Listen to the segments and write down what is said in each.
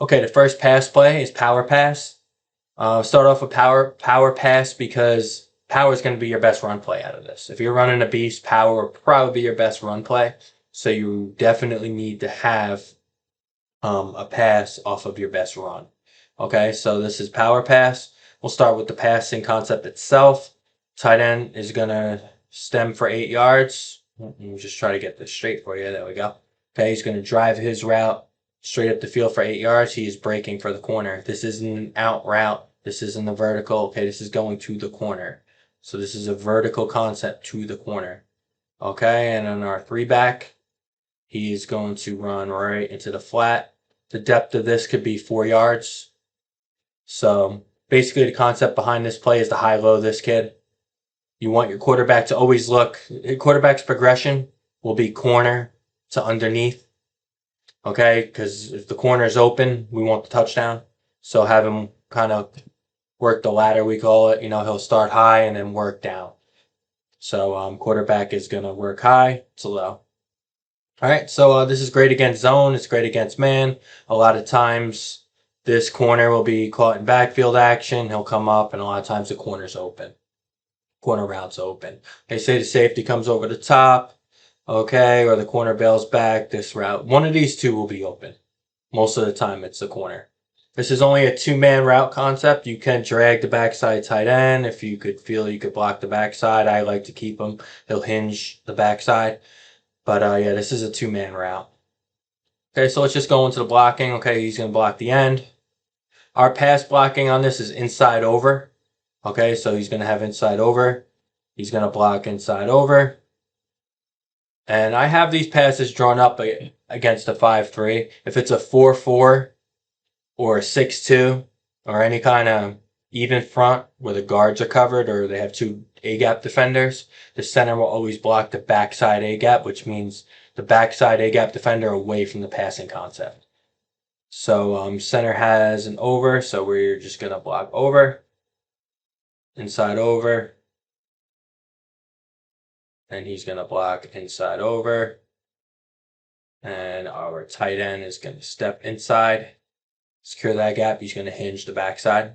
Okay, the first pass play is power pass. Start off with power pass because power is going to be your best run play out of this. If you're running a beast, power will probably be your best run play. So you definitely need to have a pass off of your best run. Okay, so this is power pass. We'll start with the passing concept itself. Tight end is going to stem for 8 yards. Let me just try to get this straight for you. There we go. Okay, he's going to drive his route straight up the field for 8 yards. He is breaking for the corner. This isn't an out route. This isn't a vertical. Okay, this is going to the corner. So this is a vertical concept to the corner. Okay, and on our three back, he is going to run right into the flat. The depth of this could be 4 yards. So basically the concept behind this play is to high-low this kid. You want your quarterback to always look. Quarterback's progression will be corner to underneath. Okay, because if the corner is open, we want the touchdown. So have him kind of work the ladder, we call it. He'll start high and then work down. So quarterback is going to work high to low. All right, so this is great against zone. It's great against man. A lot of times this corner will be caught in backfield action. He'll come up, and a lot of times the corner's open. Corner route's open. They say the safety comes over the top, okay, or the corner bails back. This route, one of these two will be open. Most of the time, it's the corner. This is only a two-man route concept. You can drag the backside tight end if you could feel you could block the backside. I like to keep him. He'll hinge the backside. But yeah, this is a two-man route. Okay, so let's just go into the blocking. Okay, he's going to block the end. Our pass blocking on this is inside over. Okay, so he's going to have inside over. He's going to block inside over. And I have these passes drawn up against a 5-3. If it's a 4-4 or a 6-2 or any kind of even front where the guards are covered or they have two A-gap defenders, the center will always block the backside A-gap, which means the backside A-gap defender away from the passing concept. So center has an over, so we're just going to block over, inside over, and he's going to block inside over, and our tight end is going to step inside, secure that gap, he's going to hinge the backside.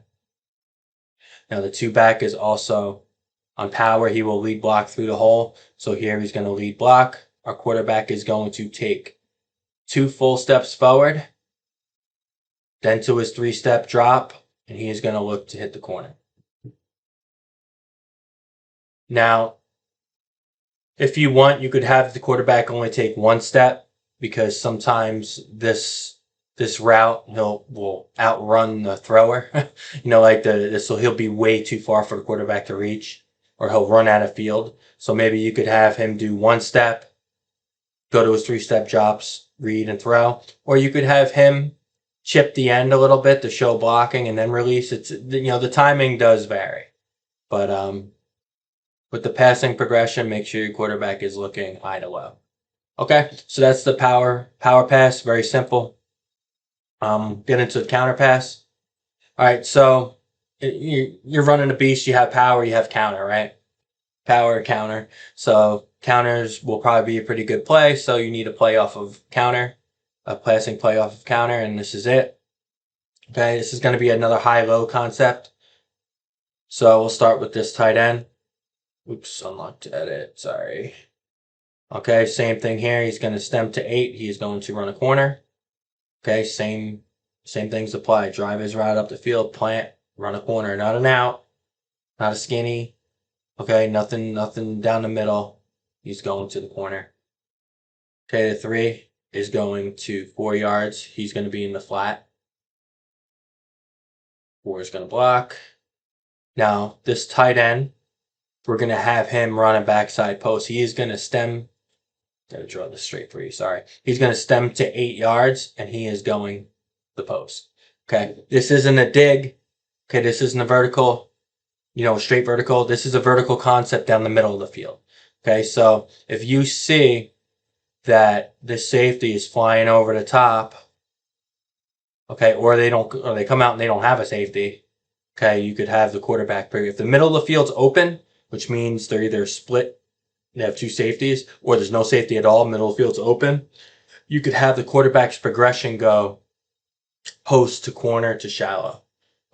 Now the two back is also on power, he will lead block through the hole. So here he's going to lead block. Our quarterback is going to take 2 full steps forward, then to his 3-step drop, and he is going to look to hit the corner. Now, if you want, you could have the quarterback only take 1 step because sometimes this route will outrun the thrower. Like he'll be way too far for the quarterback to reach, or he'll run out of field. So maybe you could have him do 1 step, go to his 3-step drops, read and throw, or you could have him chip the end a little bit to show blocking and then release. It's the timing does vary, but with the passing progression, make sure your quarterback is looking high to low. Okay, so that's the power pass. Very simple. Get into the counter pass. All right, so you're running a beast. You have power, you have counter, right? Power, counter. So counters will probably be a pretty good play. So you need a play off of counter, a passing play off of counter, and this is it. Okay, this is going to be another high-low concept. So we'll start with this tight end. Oops, unlocked edit. Sorry. Okay, same thing here. He's going to stem to 8. He is going to run a corner. Okay, same things apply. Drive his route up the field, plant, run a corner, not an out, not a skinny. Okay, nothing down the middle. He's going to the corner. Okay, the 3 is going to 4 yards. He's going to be in the flat. 4 is going to block. Now, this tight end, we're going to have him run a backside post. He is going to stem. Gotta draw this straight for you, sorry. He's going to stem to 8 yards, and he is going the post. Okay, this isn't a dig. Okay, this isn't a vertical, straight vertical. This is a vertical concept down the middle of the field. Okay, so if you see that this safety is flying over the top, okay, or they come out and they don't have a safety, okay, you could have the quarterback period. If the middle of the field's open, which means they're either split, they have 2 safeties, or there's no safety at all, middle of the field's open, you could have the quarterback's progression go post to corner to shallow.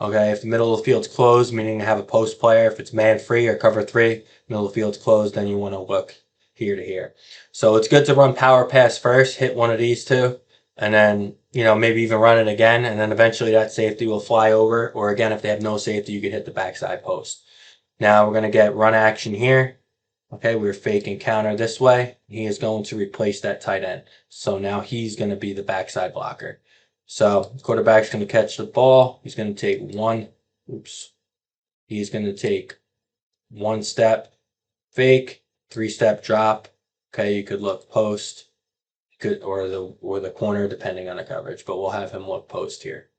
Okay, if the middle of the field's closed, meaning to have a post player, if it's man free or cover three, middle of the field's closed, then you want to look here to here. So it's good to run power pass first, hit one of these two, and then, maybe even run it again, and then eventually that safety will fly over, or again, if they have no safety, you can hit the backside post. Now we're going to get run action here. Okay, we're faking counter this way. He is going to replace that tight end. So now he's going to be the backside blocker. So quarterback's going to catch the ball. He's going to take He's going to take 1 step fake, 3-step drop. Okay, you could look post, or the corner depending on the coverage, but we'll have him look post here.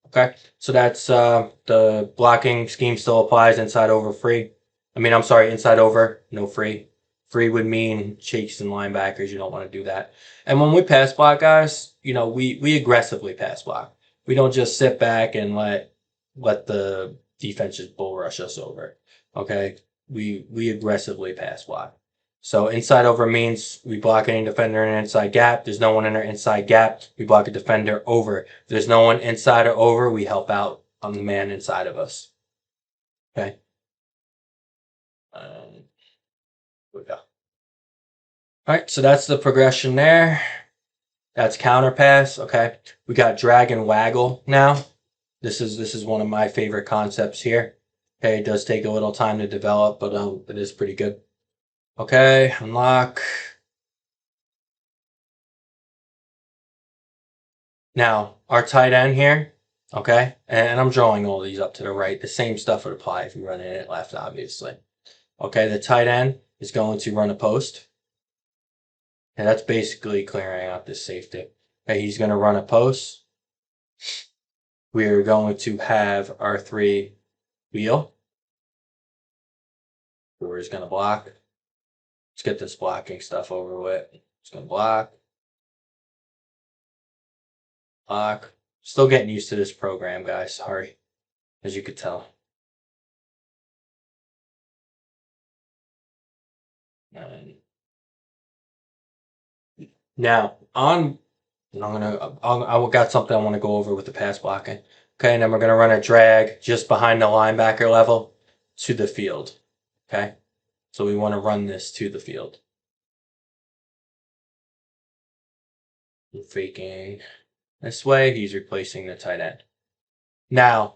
Okay, so that's the blocking scheme still applies inside over free. I'm sorry, inside over, no free. Free would mean chasing linebackers. You don't want to do that. And when we pass block, guys, we aggressively pass block. We don't just sit back and let the defense just bull rush us over. Okay, we aggressively pass block. So inside over means we block any defender in an inside gap. There's no one in our inside gap. We block a defender over. If there's no one inside or over, we help out on the man inside of us. Okay. Here we go. All right, so that's the progression there. That's counter pass. Okay, we got drag and waggle now. This is one of my favorite concepts here. Okay, it does take a little time to develop, but it is pretty good. Okay, unlock. Now, our tight end here, okay, and I'm drawing all these up to the right. The same stuff would apply if you run it left, obviously. Okay, the tight end is going to run a post. And that's basically clearing out this safety. Okay, he's going to run a post. We're going to have our 3 wheel. Where he's going to block. Let's get this blocking stuff over with. He's going to block. Block. Still getting used to this program, guys. Sorry. As you could tell. And now, I got something I want to go over with the pass blocking. Okay, and then we're going to run a drag just behind the linebacker level to the field. Okay, so we want to run this to the field. Faking this way, he's replacing the tight end. Now,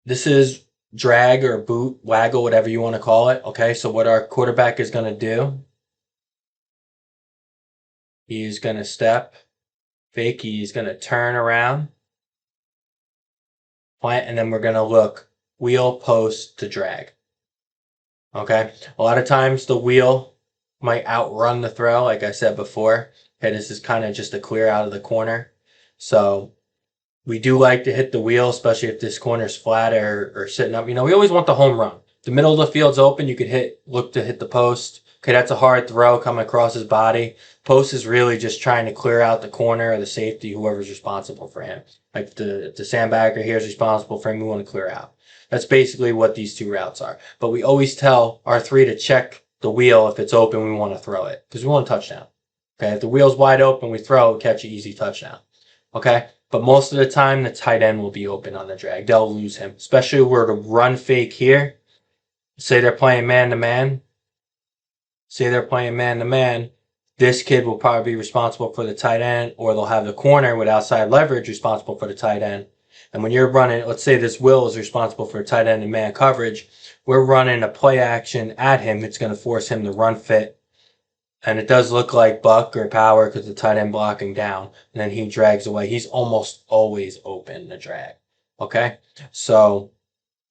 this is drag or boot, waggle, whatever you want to call it. Okay, so what our quarterback is going to do, he's going to step, fake, he's going to turn around, plant, and then we're going to look wheel, post to drag. Okay, a lot of times the wheel might outrun the throw, like I said before. Okay, this is kind of just a clear out of the corner. So we do like to hit the wheel, especially if this corner's flat or sitting up. We always want the home run. The middle of the field's open, you could look to hit the post. Okay, that's a hard throw coming across his body. Post is really just trying to clear out the corner or the safety, whoever's responsible for him. Like if the sandbagger here is responsible for him, we want to clear out. That's basically what these 2 routes are. But we always tell our 3 to check the wheel. If it's open, we want to throw it because we want a touchdown. Okay, if the wheel's wide open, we throw, catch an easy touchdown. Okay, but most of the time, the tight end will be open on the drag. They'll lose him, especially if we're to run fake here. Say they're playing man-to-man. This kid will probably be responsible for the tight end, or they'll have the corner with outside leverage responsible for the tight end. And when you're running, let's say this Will is responsible for tight end and man coverage, we're running a play action at him. It's going to force him to run fit. And it does look like buck or power because the tight end blocking down. And then he drags away. He's almost always open to drag. Okay? So,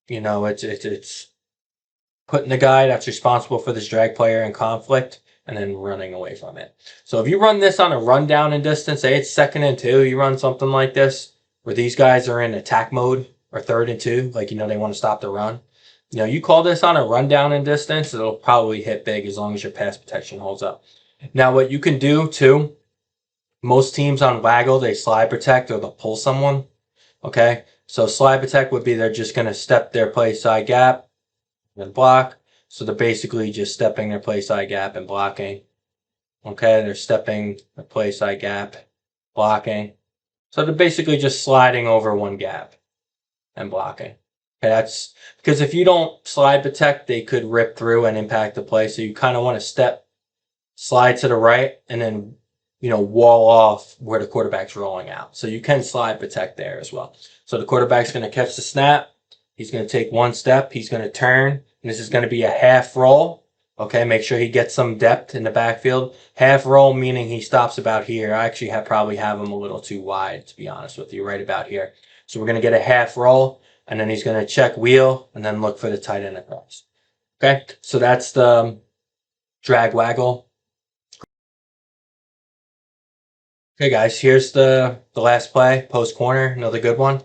it's putting the guy that's responsible for this drag player in conflict and then running away from it. So if you run this on a run down and distance, say it's 2nd and 2, you run something like this where these guys are in attack mode or 3rd and 2, like, they want to stop the run. You call this on a run down and distance, it'll probably hit big as long as your pass protection holds up. Now, what you can do too, most teams on Waggle, they slide protect or they'll pull someone. Okay, so slide protect would be they're just going to step their play side gap and block. So they're basically just stepping their play side gap and blocking. Okay, they're stepping the play side gap, blocking. So they're basically just sliding over one gap and blocking. Okay, that's because if you don't slide protect, they could rip through and impact the play. So you kind of want to slide to the right, and then, wall off where the quarterback's rolling out. So you can slide protect there as well. So the quarterback's going to catch the snap. He's going to take one step. He's going to turn. And this is going to be a half roll. Okay, make sure he gets some depth in the backfield. Half roll meaning he stops about here. I actually probably have him a little too wide, to be honest with you, right about here. So we're going to get a half roll, and then he's going to check wheel, and then look for the tight end across. Okay, so that's the drag waggle. Okay, guys, here's the last play, post corner, another good one.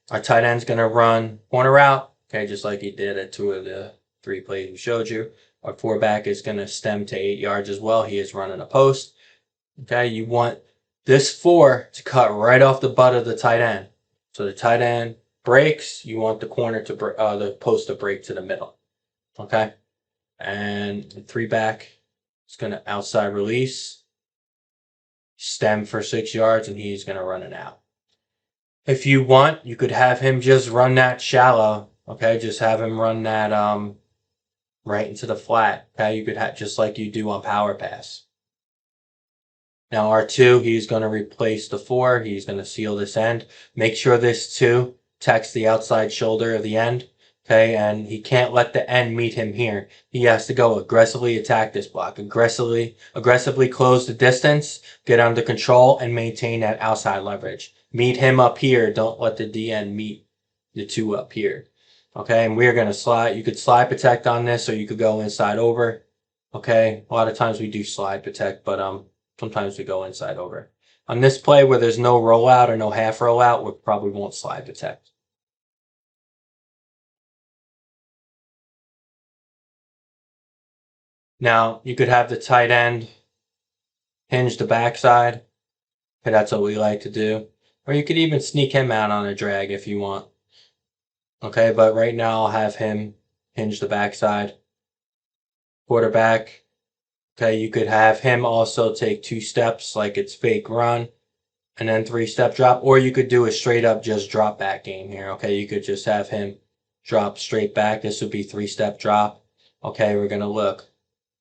Our tight end's going to run corner route, okay, just like he did at 2 of the 3 plays we showed you. Our 4-back is going to stem to 8 yards as well. He is running a post. Okay, you want this 4 to cut right off the butt of the tight end. So the tight end breaks, you want the corner to the post to break to the middle. Okay, and the 3-back is going to outside release, stem for 6 yards, and he's going to run it out. If you want, you could have him just run that shallow. Okay, just have him run that right into the flat. Okay, you could have just like you do on power pass. Now R2, he's going to replace the 4. He's going to seal this end. Make sure this 2 attacks the outside shoulder of the end. Okay, and he can't let the end meet him here. He has to go aggressively attack this block. Aggressively close the distance, get under control, and maintain that outside leverage. Meet him up here. Don't let the DN meet the 2 up here. Okay, and we're going to slide. You could slide protect on this, or you could go inside over. Okay, a lot of times we do slide protect, but sometimes we go inside over. On this play where there's no rollout or no half rollout, we probably won't slide protect. Now, you could have the tight end hinge the backside. Okay, that's what we like to do. Or you could even sneak him out on a drag if you want. Okay, but right now I'll have him hinge the backside. Quarterback. Okay, you could have him also take 2 steps like it's fake run, and then 3-step drop. Or you could do a straight up just drop back game here. Okay, you could just have him drop straight back. This would be 3-step drop. Okay, we're going to look.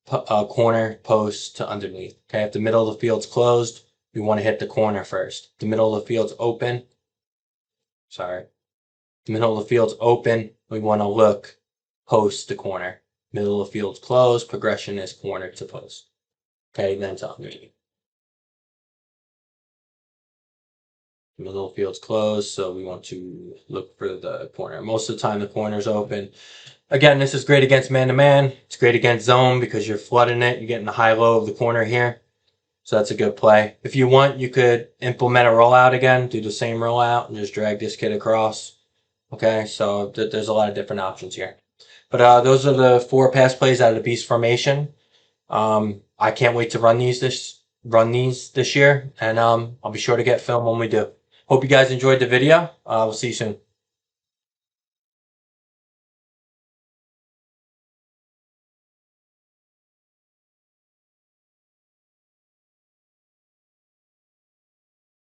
Corner post to underneath. Okay, if the middle of the field's closed, we want to hit the corner first. If the middle of the field's open. The middle of the field's open, we want to look post to corner. Middle of the field's closed, progression is corner to post. Okay, then to underneath. The middle of the field's closed, so we want to look for the corner. Most of the time, the corner's open. Again, this is great against man-to-man. It's great against zone because you're flooding it. You're getting the high-low of the corner here. So that's a good play. If you want, you could implement a rollout again. Do the same rollout and just drag this kid across. Okay, so there's a lot of different options here. But those are the 4 pass plays out of the Beast Formation. I can't wait to run these this year. And I'll be sure to get film when we do. Hope you guys enjoyed the video. We'll see you soon.